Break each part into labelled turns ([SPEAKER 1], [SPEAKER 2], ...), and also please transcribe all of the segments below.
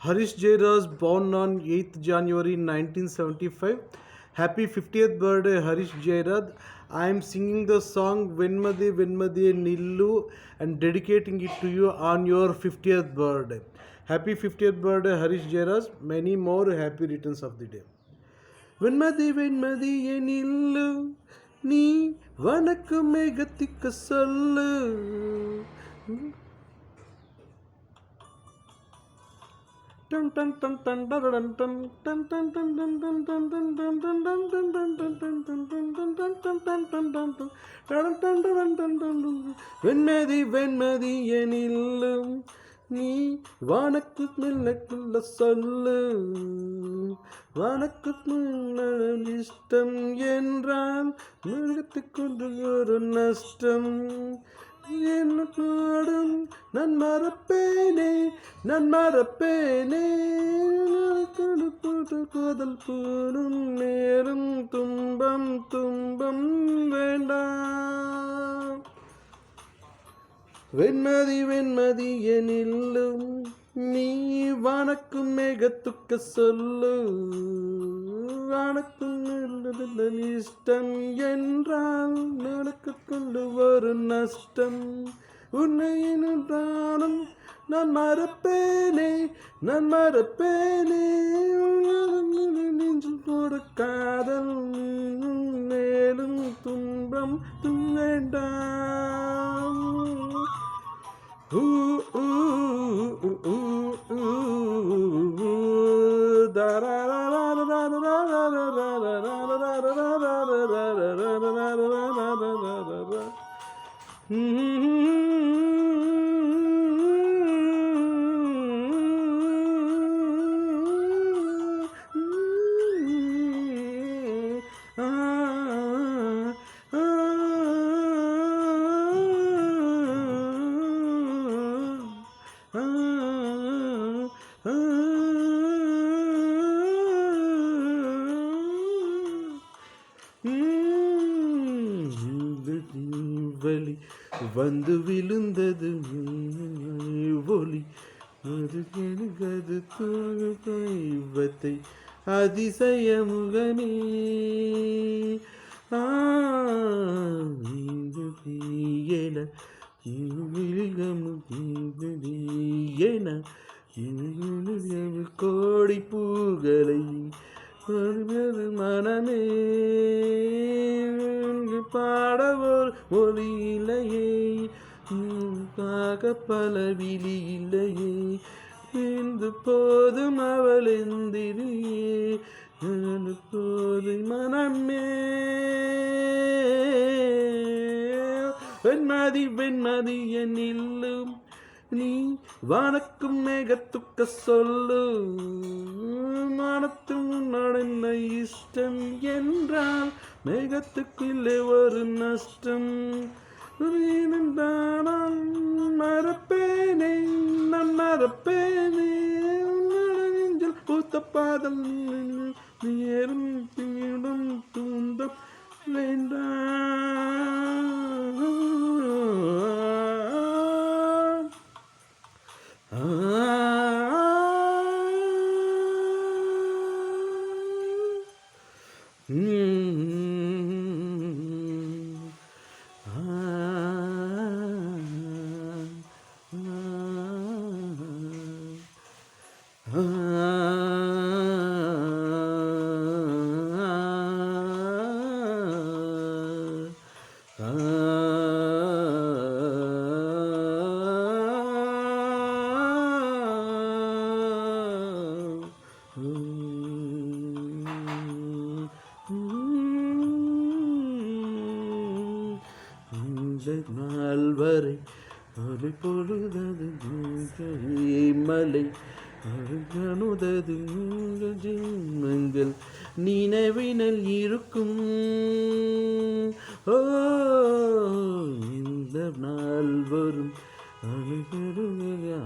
[SPEAKER 1] Harish Jairas, born on 8th January 1975. Happy 50th birthday, Harish Jairad. I am singing the song Venmadi Venmadi Nillu and dedicating it to you on your 50th birthday. Happy 50th birthday, Harish Jairas. Many more happy returns of the day. Venmathi Venmathi எனில்லு நீ வனக்கு மேகத்திக்க சொல்லு வெண்மதி வெண்மதி எனில்லும் நீ வானக்கு மெல்லக்குள்ள சொல்லு வானக்கு இஷ்டம் என்றால் மிருகத்துக்கொண்டு ஒரு நஷ்டம் என்ன பாடும் நான் மறப்பேனே காதல் போடும் நேரும் துன்பம் துன்பம் வேண்டாம் வெண்மதி வெண்மதி எனில்லும் நீ வானக்கு மேகத்துக்க சொல்லு வானக்கும் இஷ்டம் என்றால் நடக்கு கொண்டு ஒரு நஷ்டம் உன்னை நானும் நான் மறப்பேனே நெஞ்சில் போட காதல் மேலும் துன்பம் வேண்டாம் வலி வந்து விழுந்தது ஒலி அது கெடுகது தெய்வத்தை அதிசய முகமே என கோடி பூகளை மனமே பாட ஒரு மொழி இல்லையே பல விழி இல்லையே இன்று போதும் அவள் எந்திரியே போது மனமே வெண்மதி வெண்மதி என்னில்லும் நீ வானக்கும் மேகத்துக்க சொல்லு வானத்தும் நடன இஷ்டம் என்றால் மேகத்துக்குள்ளே ஒரு நஷ்டம் மறப்பேனே நான் மறப்பேனே நெஞ்சில் பூத்த பாதல் நேரும் தீடும் தூந்தம் வேண்டாம் நாள் வரை ஒரு பொழுதது மலை அணுதது ஜென்மங்கள் நினைவினல் இருக்கும் ஓ இந்த நாள் வரும்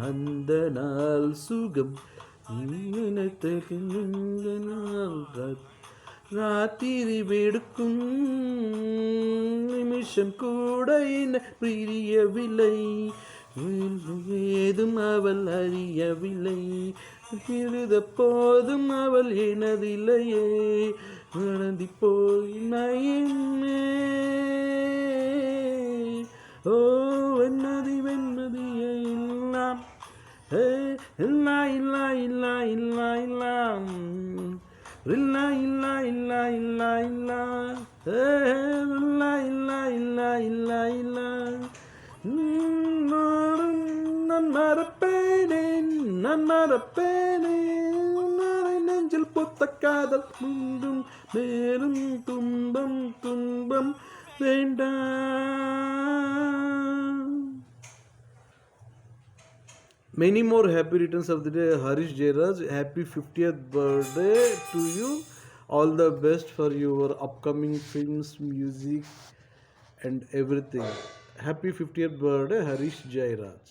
[SPEAKER 1] அந்த நாள் சுகம் ராத்திரி வெடுக்கும் நிமிஷம் கூட பிரியவில்லை ஏதும் அவள் அறியவில்லை, இருத போதும் அவள் எனதில்லையே, நடந்தி போய் நயமே. ஓ வெண்ணதி வெண்ணதி எல்லாம் இல்லா இல்லா இல்லா இல்லா இல்லாம் இல்லா இல்லா இல்லா இல்லா இல்லா இல்லா இல்லா இல்லா இல்லா இல்லா. நான் மறப்பேனே, நான் மறப்பேனே, நாளை நெஞ்சில் பொத்த காதல் மீண்டும் மேலும் துன்பம் துன்பம் வேண்டாம். Many more happy returns of the day, Harish Jairaj. Happy 50th birthday to you. All the best for your upcoming films, music, and everything. Happy 50th birthday, Harish Jairaj.